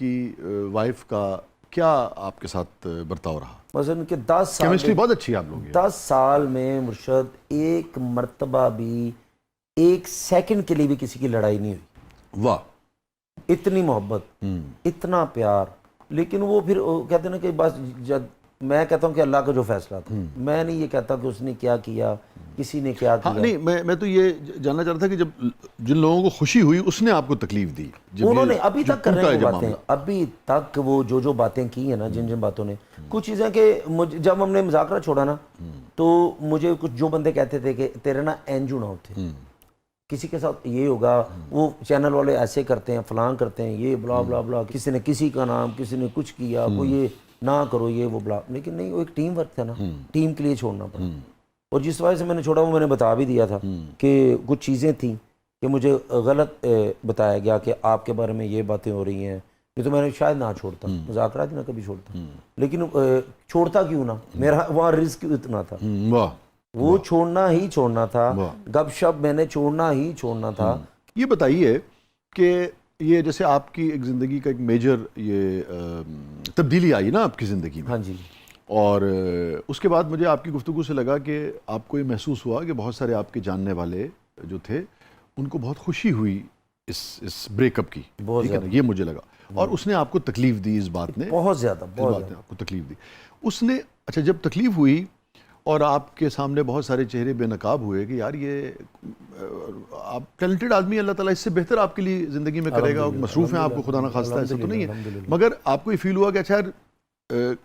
کی وائف کا کیا آپ کے ساتھ برتاؤ رہا؟ مثلا کہ 10 سال کیمسٹری بہت اچھی ہے آپ لوگوں کی. 10 سال میں مرشد ایک مرتبہ بھی 1 سیکنڈ کے لیے بھی کسی کی لڑائی نہیں ہوئی. واہ. اتنی محبت، اتنا پیار. لیکن وہ پھر کہتے ہیں نا کہ بس جب میں کہتا ہوں کہ اللہ کا جو فیصلہ تھا، میں نہیں یہ کہتا کہ اس نے کیا کیا، کسی نے کیا کیا. نہیں میں تو یہ جاننا چاہ رہا تھا کہ جب جن لوگوں کو خوشی ہوئی اس نے آپ کو تکلیف دی؟ انہوں نے ابھی تک کر رہے ہیں وہ باتیں، ابھی تک وہ جو باتیں کی ہیں نا، جن باتوں نے. کچھ چیزیں کہ جب ہم نے مذاکرہ چھوڑا نا تو مجھے کچھ جو بندے کہتے تھے کہ تیرے نا اینجو نہ ہوتے، کسی کے ساتھ یہ ہوگا، وہ چینل والے ایسے کرتے ہیں، فلان کرتے ہیں، یہ بلا بلا بلا، کسی نے کسی کا نام، کسی نے کچھ کیا، کوئی یہ نہ کرو یہ وہ بلا. لیکن نہیں، وہ ایک ٹیم ورک تھا نا، ٹیم کے لیے چھوڑنا پڑا. اور جس وجہ سے میں نے چھوڑا وہ میں نے بتا بھی دیا تھا کہ کچھ چیزیں تھیں کہ مجھے غلط بتایا گیا کہ آپ کے بارے میں یہ باتیں ہو رہی ہیں. یہ تو میں نے شاید نہ چھوڑتا، مذاکرات نہ کبھی چھوڑتا. لیکن چھوڑتا کیوں نہ، میرا وہاں رزق اتنا تھا، وہ چھوڑنا ہی چھوڑنا تھا. گپ شپ میں نے چھوڑنا ہی چھوڑنا تھا. یہ بتائیے کہ یہ جیسے آپ کی ایک زندگی کا ایک میجر یہ تبدیلی آئی نا آپ کی زندگی میں. ہاں جی. اور اس کے بعد مجھے آپ کی گفتگو سے لگا کہ آپ کو یہ محسوس ہوا کہ بہت سارے آپ کے جاننے والے جو تھے ان کو بہت خوشی ہوئی اس بریک اپ کی. ٹھیک ہے نا، یہ مجھے لگا. اور اس نے آپ کو تکلیف دی، اس بات نے بہت زیادہ آپ کو تکلیف دی. اس نے اچھا جب تکلیف ہوئی اور آپ کے سامنے بہت سارے چہرے بے نقاب ہوئے کہ یار یہ آپ ٹیلنٹڈ آدمی، اللہ تعالیٰ اس سے بہتر آپ کے لیے زندگی میں کرے گا، مصروف ہیں آپ کو، خدا نخواستہ ایسا تو نہیں ہے. مگر آپ کو یہ فیل ہوا کہ اچھا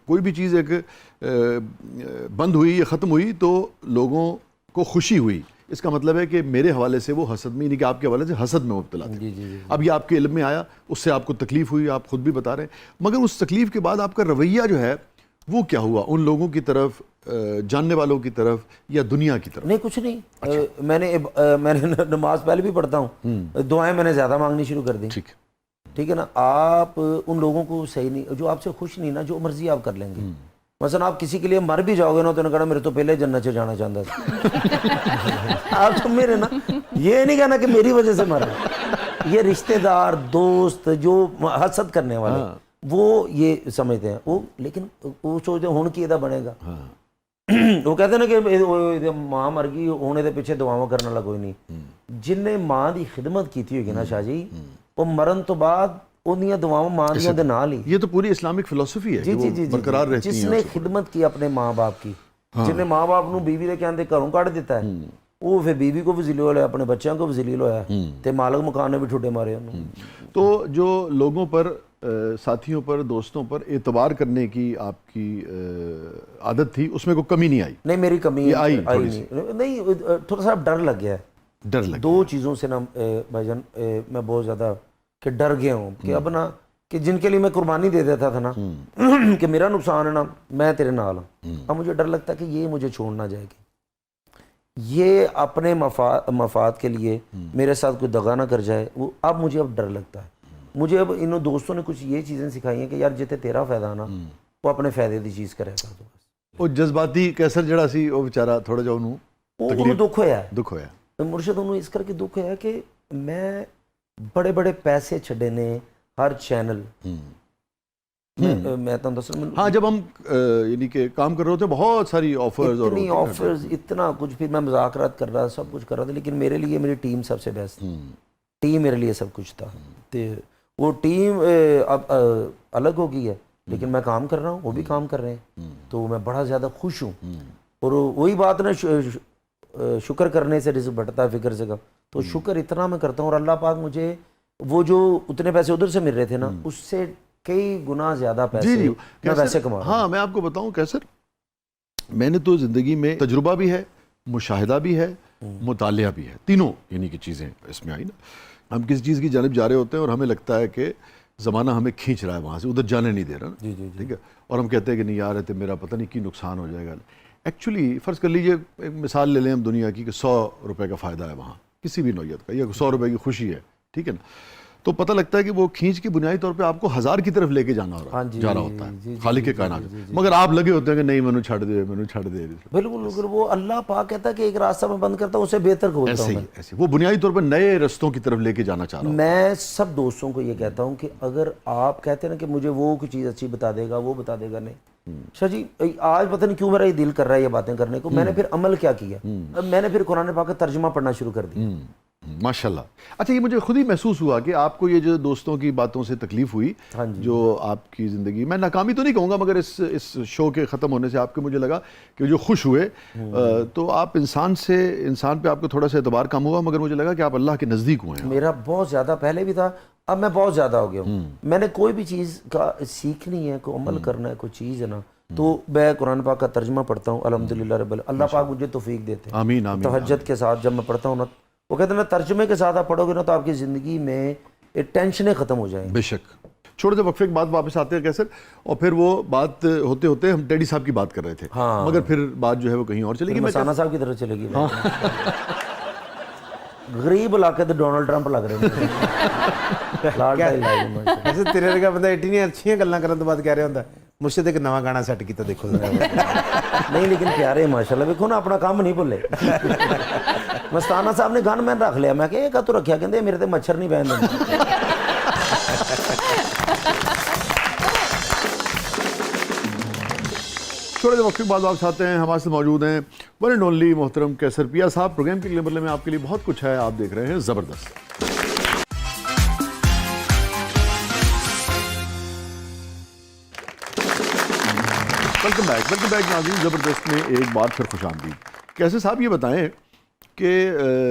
کوئی بھی چیز ایک بند ہوئی یا ختم ہوئی تو لوگوں کو خوشی ہوئی، اس کا مطلب ہے کہ میرے حوالے سے وہ حسد میں، یعنی کہ آپ کے حوالے سے حسد میں مبتلا تھے. اب یہ آپ کے علم میں آیا، اس سے آپ کو تکلیف ہوئی، آپ خود بھی بتا رہے ہیں. مگر اس تکلیف کے بعد آپ کا رویہ جو ہے وہ کیا ہوا ان لوگوں کی طرف، جاننے والوں کی طرف یا دنیا کی طرف؟ نہیں، کچھ نہیں. میں نے نماز پہلے بھی پڑھتا ہوں، دعائیں میں نے زیادہ مانگنی شروع کر دی. ٹھیک ہے نا. آپ ان لوگوں کو صحیح نہیں، جو آپ سے خوش نہیں نا، جو مرضی آپ کر لیں گے. مثلا آپ کسی کے لیے مر بھی جاؤ گے نا تو نے کہا میرے تو پہلے جنت سے جانا چاہتا تھا. آپ تو میرے نا، یہ نہیں کہنا کہ میری وجہ سے مرا. یہ رشتہ دار، دوست جو حسد کرنے والے وہ یہ سمجھتے ہیں وہ، لیکن وہ سوچتے ہیں ہون کی ادا بنے گا. وہ کہتے ہیں نا کہ ماں مر گئی ہونے دے پیچھے دعاواں کرنا لگا. کوئی نہیں، جن نے ماں دی خدمت کی ہوگی نا شاہ جی، وہ مرن تو بعد انہیاں دعاواں ماں دیاں دے نال ہی. یہ تو پوری اسلامک فلسفی ہے کہ وہ برقرار رہتی ہیں. جس نے خدمت کی اپنے ماں باپ کی، جن نے ماں باپ نو بیوی دے کہندے گھروں کڈ دیتا ہے، وہ پھر بیوی کو بھی ذلیل ہویا، اپنے بچیاں کو بھی ذلیل ہویا، تے مالک مکان نے بھی ٹھڈے مارے انہوں. تو جو لوگوں پر، ساتھیوں پر، دوستوں پر اعتبار کرنے کی آپ کی عادت تھی، اس میں کوئی کمی نہیں آئی؟ نہیں، میری کمی آئی نہیں. تھوڑا سا ڈر لگ گیا ہے. ڈر لگ دو چیزوں سے نا بھائی جان، میں بہت زیادہ کہ ڈر گیا ہوں کہ اب نا، کہ جن کے لیے میں قربانی دے دیتا تھا نا کہ میرا نقصان ہے نا، میں تیرے نال ہوں. اب مجھے ڈر لگتا ہے کہ یہ مجھے چھوڑ نہ جائے گی، یہ اپنے مفاد کے لیے میرے ساتھ کوئی دغا نہ کر جائے. وہ اب مجھے ڈر لگتا ہے. مجھے اب انہوں دوستوں نے کچھ یہ چیزیں سکھائی ہیں کہ یار جتے تیرا فائدہ نا، وہ اپنے فائدے دی چیز کرے گا. وہ جذباتی کیسر جڑا سی وہ بیچارہ تھوڑا جا انہوں دکھ ہویا ہے. دکھ ہویا مرشد انہوں اس کر کے دکھ ہویا کہ میں بڑے بڑے پیسے چھڑے نے، ہر چینل میں تو دس. ہاں، جب ہم یعنی کہ کام کر رہے ہوتے بہت ساری آفرز، اتنی آفرز، اتنا کچھ. پھر میں مذاکرات کر رہا، سب کچھ کر رہا تھا، لیکن میرے لیے میری ٹیم سب سے بیسٹ. ٹیم میرے لیے سب کچھ تھا. وہ ٹیم اب الگ ہو گئی ہے، لیکن میں کام کر رہا ہوں، وہ بھی کام کر رہے ہیں، تو میں بڑا زیادہ خوش ہوں. اور وہی بات نا، شکر کرنے سے رزق بڑھتا ہے، فکر سے کا. تو شکر اتنا میں کرتا ہوں، اور اللہ پاک مجھے وہ جو اتنے پیسے ادھر سے مل رہے تھے نا، اس سے کئی گنا زیادہ پیسے میں ویسے کما رہا ہوں. ہاں، میں آپ کو بتاؤں کیسر، میں نے تو زندگی میں تجربہ بھی ہے، مشاہدہ بھی ہے، مطالعہ بھی ہے، تینوں یعنی کہ چیزیں اس میں آئی نا. ہم کسی چیز کی جانب جا رہے ہوتے ہیں اور ہمیں لگتا ہے کہ زمانہ ہمیں کھینچ رہا ہے وہاں سے، ادھر جانے نہیں دے رہا نا. ٹھیک ہے. اور ہم کہتے ہیں کہ نہیں یار ہے میرا پتہ نہیں کی نقصان ہو جائے گا. ایکچولی فرض کر لیجئے ایک مثال لے لیں ہم دنیا کی کہ 100 روپے کا فائدہ ہے وہاں کسی بھی نوعیت کا، یا 100 روپے کی خوشی ہے. ٹھیک ہے نا. تو پتہ لگتا ہے کہ وہ کھینچ کے بنیادی طور پہ آپ کو 1000 کی طرف لے کے جانا جا رہا ہوتا ہے خالق کائنات، مگر آپ لگے ہوتے ہیں کہ نہیں مینوں چھڑ دے مینوں چھڑ دے. بالکل وہ اللہ پاک کہتا ہے کہ ایک راستہ میں بند کرتا ہوں اسے بہتر کھولتا ہوں. ایسے وہ بنیادی طور پر نئے رستوں کی طرف لے کے جانا چاہ رہا ہوں. میں سب دوستوں کو یہ کہتا ہوں کہ اگر آپ کہتے ہیں نا کہ مجھے وہ کوئی چیز اچھی بتا دے گا وہ بتا دے گا، نہیں شاہ جی آج پتہ نہیں کیوں میرا یہ دل کر رہا ہے یہ باتیں کرنے کو. میں نے پھر عمل کیا کیا، میں نے پھر قرآن پاک کا ترجمہ پڑھنا شروع کر دیا. ماشاءاللہ. اچھا یہ مجھے خود ہی محسوس ہوا کہ آپ کو یہ جو دوستوں کی باتوں سے تکلیف ہوئی جو آپ کی زندگی میں ناکامی تو نہیں کہوں گا، مگر اس شو کے ختم ہونے سے آپ کے مجھے لگا کہ جو خوش ہوئے تو آپ انسان پہ آپ کو تھوڑا سا اعتبار کم ہوا، مگر مجھے لگا کہ آپ اللہ کے نزدیک ہوئے ہیں. میرا بہت زیادہ پہلے بھی تھا، اب میں بہت زیادہ ہو گیا ہوں. میں نے کوئی بھی چیز کا سیکھنی ہے، کوئی عمل کرنا ہے، کوئی چیز ہے نا، تو میں قرآن پاک کا ترجمہ پڑھتا ہوں. الحمدللہ رب اللہ پاک مجھے توفیق دیتے ہیں. آمین آمین. تہجد کے ساتھ جب میں پڑھتا ہوں نا، وہ کہتے ہیں نا ترجمے کے ساتھ آپ پڑھو گے نا تو آپ کی زندگی میں ٹینشنیں ختم ہو جائیں. بے شک. چھوڑے سے وقفے کے بعد واپس آتے ہیں کیسر، اور پھر وہ بات ہوتے ہوتے ہم ٹیڈی صاحب کی بات کر رہے تھے، مگر پھر بات جو ہے وہ کہیں اور چلے گی. مسانہ صاحب کی طرف چلے گی. غریب علاقے تو ڈونلڈ ٹرمپ لگ رہے ہیں. ویسے تیرے ورگا بندہ ایڈی اچھیاں گلاں کرن تو بعد کہہ رہا ہوندا مجھ سے ایک نواں گانا سیٹ کیتا دیکھو. نہیں لیکن پیارے ماشاءاللہ دیکھو نا اپنا کام نہیں بھولے. مستانہ صاحب نے گن میں رکھ لیا، میں کہ یہ تو رکھیا کہندے میرے تے مچھر نہیں بہن دے. چھوڑے وقت کے بعد واپس آتے ہیں. ہمارے سے موجود ہیں ون اینڈ اونلی محترم کیسر پیا صاحب. پروگرام کے لیے بدلے میں آپ کے لیے بہت کچھ ہے، آپ دیکھ رہے ہیں زبردست. ویلکم بیک ناظرین. زبردست میں ایک بار پھر خوش آمدید. کیسر صاحب یہ بتائیں کہ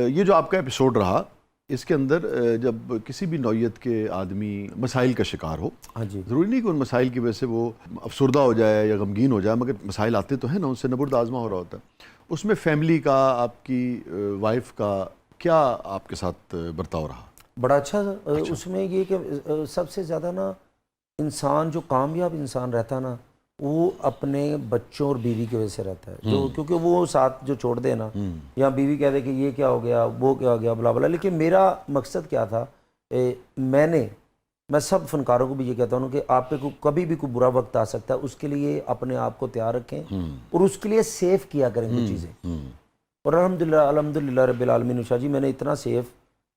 یہ جو آپ کا ایپیسوڈ رہا اس کے اندر جب کسی بھی نوعیت کے آدمی مسائل کا شکار ہو، ضروری نہیں کہ ان مسائل کی وجہ سے وہ افسردہ ہو جائے یا غمگین ہو جائے، مگر مسائل آتے تو ہیں نا، ان سے نبرد آزما ہو رہا ہوتا ہے. اس میں فیملی کا، آپ کی وائف کا کیا آپ کے ساتھ برتاؤ رہا؟ بڑا اچھا. اس میں یہ کہ سب سے زیادہ نا انسان جو کامیاب انسان رہتا نا وہ اپنے بچوں اور بیوی کی وجہ سے رہتا ہے. جو کیونکہ وہ ساتھ جو چھوڑ دے نا، یا بیوی کہہ دے کہ یہ کیا ہو گیا وہ کیا ہو گیا بلا بلا. لیکن میرا مقصد کیا تھا، میں سب فنکاروں کو بھی یہ کہتا ہوں کہ آپ پہ کبھی بھی کوئی برا وقت آ سکتا ہے، اس کے لیے اپنے آپ کو تیار رکھیں اور اس کے لیے سیف کیا کریں کچھ چیزیں. اور الحمدللہ رب العالمین. شاہ جی میں نے اتنا سیف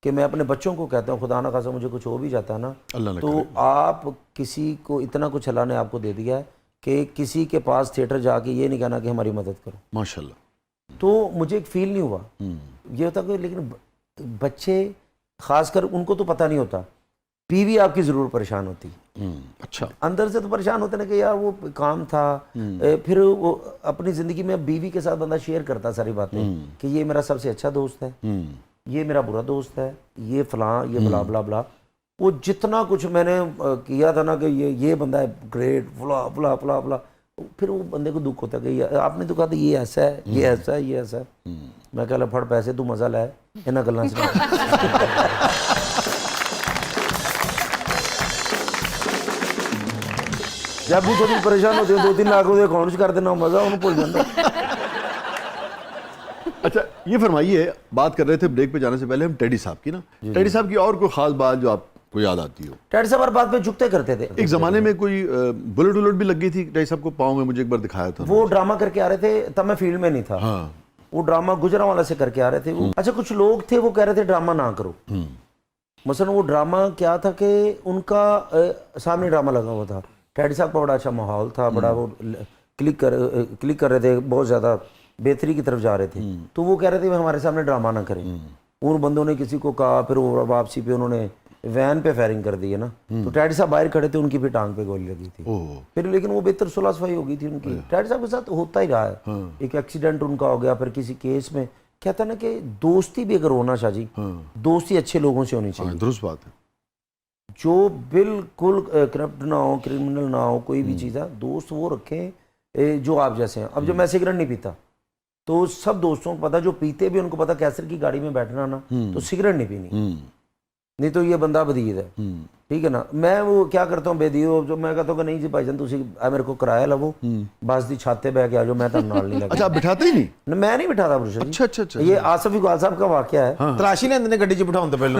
کہ میں اپنے بچوں کو کہتا ہوں خدا نہ خاصا مجھے کچھ ہو بھی جاتا ہے نا تو آپ کسی کو اتنا کچھ اللہ نے آپ کو دے دیا ہے کہ کسی کے پاس تھیٹر جا کے یہ نہیں کہنا کہ ہماری مدد کرو. ماشاءاللہ. تو مجھے ایک فیل نہیں ہوا یہ ہوتا کہ، لیکن بچے خاص کر ان کو تو پتہ نہیں ہوتا، بیوی آپ کی ضرور پریشان ہوتی. اچھا. اندر سے تو پریشان ہوتے نا کہ یار وہ کام تھا. پھر وہ اپنی زندگی میں بیوی کے ساتھ بندہ شیئر کرتا ساری باتیں کہ یہ میرا سب سے اچھا دوست ہے، یہ میرا برا دوست ہے، یہ فلاں، یہ بلا بلا بلا. وہ جتنا کچھ میں نے کیا تھا نا کہ یہ بندہ ہے گریٹ فلا فلا فلا فلا، پھر وہ بندے کو دکھ ہوتا ہے کہ آپ نے تو کہا تھا یہ ایسا ہے، یہ ایسا ہے، یہ ایسا ہے. میں کہا پھڑ پیسے تو مزہ لائے انہاں گلاں سے. جب بھی تھوڑی پریشان ہوتے ہیں 2-3 لاکھ روپے اکاؤنٹ سے کر دینا مزہ انہوں بھول جاتا. اچھا یہ فرمائیے، بات کر رہے تھے بریک پہ جانے سے پہلے ہم ٹیڈی صاحب کی نا، ٹیڈی صاحب کی اور کوئی خاص بات جو آپ کو یاد آتی ہو؟ ٹیڈی صاحب ہر بات پہ جھکتے کرتے تھے. ایک زمانے میں کوئی بلٹ ولٹ بھی لگ گئی تھی ٹیڈی صاحب کو پاؤں میں، مجھے ایک بار دکھایا تھا. وہ ڈرامہ کر کے آ رہے تھے تب میں فیلڈ میں نہیں تھا. وہ ڈرامہ گجرانوالہ سے کر کے آ رہے تھے. اچھا کچھ لوگ تھے وہ کہہ رہے تھے ڈرامہ نہ کرو. مثلا وہ ڈرامہ کیا تھا کہ ان کا سامنے ڈرامہ لگا ہوا تھا، ٹیڈی صاحب کا بڑا اچھا ماحول تھا، بڑا وہ کلک کر رہے تھے، بہت زیادہ بہتری کی طرف جا رہے تھے. تو وہ کہہ رہے تھے ہمارے سامنے ڈرامہ نہ کریں. ان بندوں نے کسی کو کہا، پھر وہ واپسی پہ انہوں نے وین پہ فائرنگ کر دی ہے نا. تو ٹیڈی صاحب باہر کھڑے تھے، ان کی بھی ٹانگ پہ گولی لگی تھی. پھر لیکن وہ بہتر صلح صفائی ہو گئی تھی ان کی. ٹیڈی صاحب کے ساتھ ہوتا ہی رہا ہے، ایک ایکسیڈنٹ ان کا ہو گیا، پھر کسی کیس میں. کہتا نا کہ دوستی بھی اگر ہونا شاہ جی، دوستی اچھے لوگوں سے ہونی چاہیے. درست بات ہے. جو بالکل کرپٹ نہ ہو، کرمنل نہ ہو، کوئی بھی چیز ہے، دوست وہ رکھیں جو آپ جیسے ہیں. اب جو میں سگریٹ نہیں پیتا تو سب دوستوں کو پتا، جو پیتے بھی ان کو پتا کیسر کی گاڑی میں بیٹھنا نا تو سگریٹ نہیں پینی، نہیں تو یہ بندہ بدید ہے. ٹھیک ہے نا. میں وہ کیا کرتا ہوں بیدیو، جو میں کہتا ہوں کہ نہیں جی بھائی جان تسی میرے کو کرایہ لو، بس دی چھاتے بہ کے آ جاؤ، میں تو نال نہیں لگا. اچھا آپ بٹھاتے ہی نہیں؟ میں نہیں بٹھاتا پروشا جی. اچھا اچھا اچھا. یہ آصف اقبال صاحب کا واقعہ ہے. تلاشی لیندے نے گڈی 'چ بٹھاؤن تو پہلو.